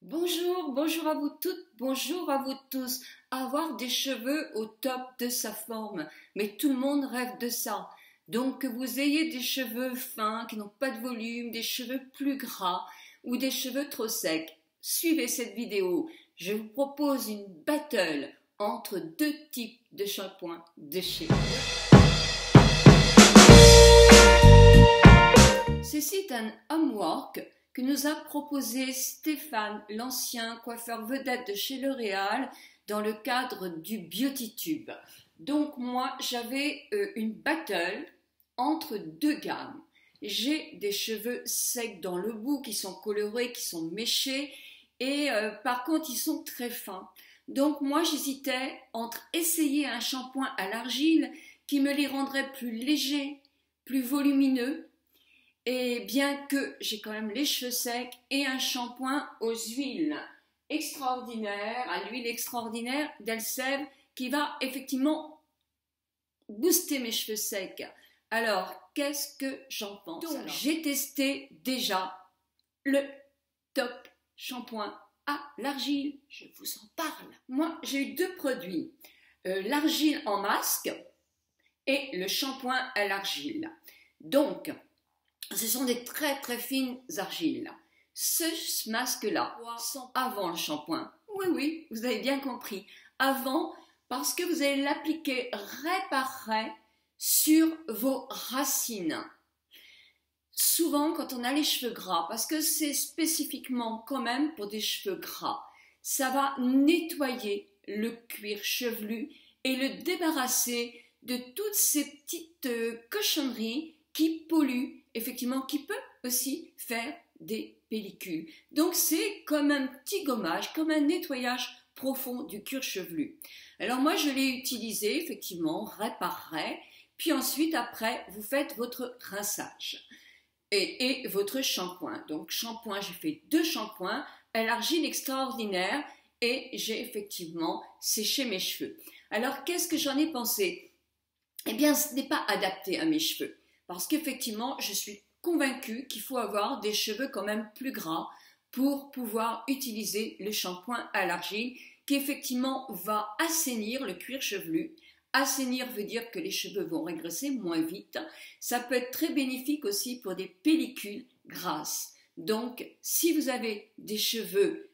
Bonjour, bonjour à vous toutes, bonjour à vous tous. Avoir des cheveux au top de sa forme, mais tout le monde rêve de ça. Donc que vous ayez des cheveux fins, qui n'ont pas de volume, des cheveux plus gras ou des cheveux trop secs, suivez cette vidéo. Je vous propose une battle entre deux types de shampoing de chez Ceci est un homework que nous a proposé Stéphane, l'ancien coiffeur vedette de chez L'Oréal, dans le cadre du Beauty Tube. Donc moi, j'avais une battle entre deux gammes. J'ai des cheveux secs dans le bout, qui sont colorés, qui sont méchés, et par contre, ils sont très fins. Donc moi, j'hésitais entre essayer un shampoing à l'argile qui me les rendrait plus légers, plus volumineux, et bien que j'ai quand même les cheveux secs, et un shampoing aux huiles extraordinaires, à l'huile extraordinaire d'Elseve qui va effectivement booster mes cheveux secs. Alors, qu'est-ce que j'en pense? Donc, j'ai testé déjà le top shampoing à l'argile. Je vous en parle. Moi, j'ai eu deux produits. L'argile en masque et le shampoing à l'argile. Donc, ce sont des très très fines argiles. Ce masque-là, avant le shampoing. Oui, oui, vous avez bien compris. Avant, parce que vous allez l'appliquer rai par rai sur vos racines. Souvent, quand on a les cheveux gras, parce que c'est spécifiquement quand même pour des cheveux gras, ça va nettoyer le cuir chevelu et le débarrasser de toutes ces petites cochonneries qui polluent, effectivement, qui peut aussi faire des pellicules. Donc c'est comme un petit gommage, comme un nettoyage profond du cuir chevelu. Alors moi je l'ai utilisé effectivement rai par rai, puis ensuite après vous faites votre rinçage et votre shampoing. Donc shampoing, j'ai fait deux shampoings à l'argile extraordinaire et j'ai effectivement séché mes cheveux. Alors qu'est-ce que j'en ai pensé? Eh bien ce n'est pas adapté à mes cheveux. Parce qu'effectivement, je suis convaincue qu'il faut avoir des cheveux quand même plus gras pour pouvoir utiliser le shampoing à l'argile qui effectivement va assainir le cuir chevelu. Assainir veut dire que les cheveux vont régresser moins vite. Ça peut être très bénéfique aussi pour des pellicules grasses. Donc, si vous avez des cheveux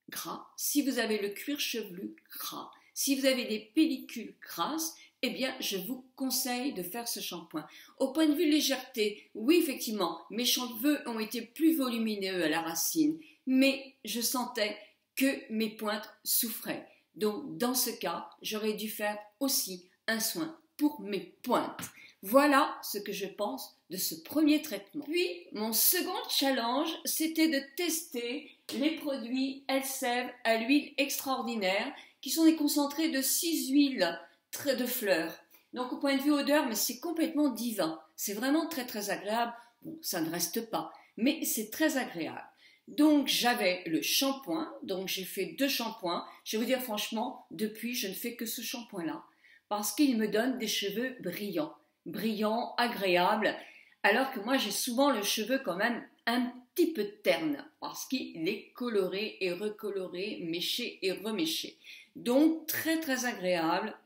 gras, si vous avez le cuir chevelu gras, si vous avez des pellicules grasses, eh bien, je vous conseille de faire ce shampoing. Au point de vue légèreté, oui, effectivement, mes cheveux ont été plus volumineux à la racine, mais je sentais que mes pointes souffraient. Donc, dans ce cas, j'aurais dû faire aussi un soin pour mes pointes. Voilà ce que je pense de ce premier traitement. Puis, mon second challenge, c'était de tester les produits Elseve à l'huile extraordinaire, qui sont des concentrés de 6 huiles de fleurs. Donc au point de vue odeur, mais c'est complètement divin. C'est vraiment très très agréable. Bon, ça ne reste pas, mais c'est très agréable. Donc j'avais le shampoing, donc j'ai fait deux shampoings. Je vais vous dire franchement, depuis je ne fais que ce shampoing-là, parce qu'il me donne des cheveux brillants, brillants, agréables, alors que moi j'ai souvent le cheveu quand même un petit peu terne, parce qu'il est coloré et recoloré, méché et reméché. Donc très très agréable.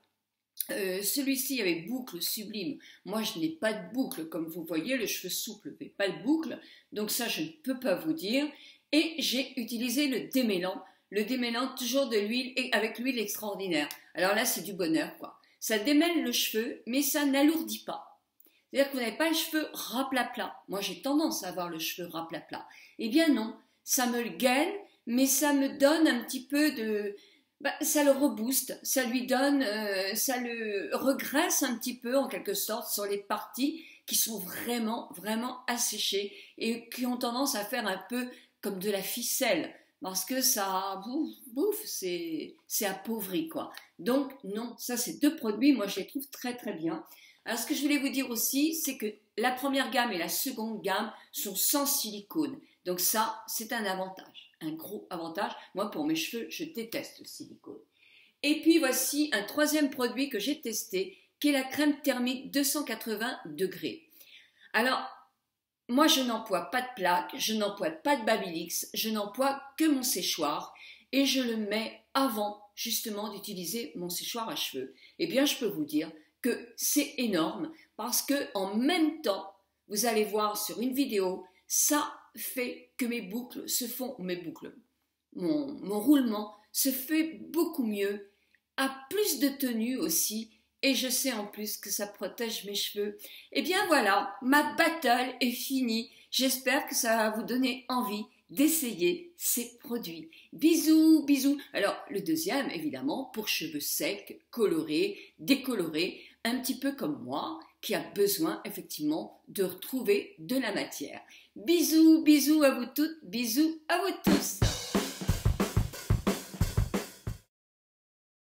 Celui-ci avait boucle sublime. Moi, je n'ai pas de boucle, comme vous voyez, le cheveu souple mais pas de boucle. Donc ça, je ne peux pas vous dire. Et j'ai utilisé le démêlant toujours de l'huile et avec l'huile extraordinaire. Alors là, c'est du bonheur, quoi. Ça démêle le cheveu, mais ça n'alourdit pas. C'est-à-dire que vous n'avez pas le cheveu raplapla. Moi, j'ai tendance à avoir le cheveu raplapla. Eh bien non, ça me le gaine, mais ça me donne un petit peu de... ça le rebooste, ça lui donne, ça le regraisse un petit peu en quelque sorte sur les parties qui sont vraiment, vraiment asséchées et qui ont tendance à faire un peu comme de la ficelle parce que ça, bouffe, c'est appauvri quoi. Donc non, ça c'est deux produits, moi je les trouve très très bien. Alors ce que je voulais vous dire aussi, c'est que la première gamme et la seconde gamme sont sans silicone. Donc ça, c'est un avantage, un gros avantage. Moi, pour mes cheveux, je déteste le silicone. Et puis voici un troisième produit que j'ai testé, qui est la crème thermique 280 degrés. Alors, moi je n'emploie pas de plaque, je n'emploie pas de Babyliss, je n'emploie que mon séchoir et je le mets avant justement d'utiliser mon séchoir à cheveux. Eh bien je peux vous dire que c'est énorme parce que en même temps, vous allez voir sur une vidéo, ça fait que mon roulement se fait beaucoup mieux, a plus de tenue aussi, et je sais en plus que ça protège mes cheveux. Et bien voilà, ma battle est finie. J'espère que ça va vous donner envie d'essayer ces produits. Bisous, bisous. Alors, le deuxième, évidemment, pour cheveux secs, colorés, décolorés, un petit peu comme moi, qui a besoin effectivement de retrouver de la matière. Bisous, bisous à vous toutes, bisous à vous tous.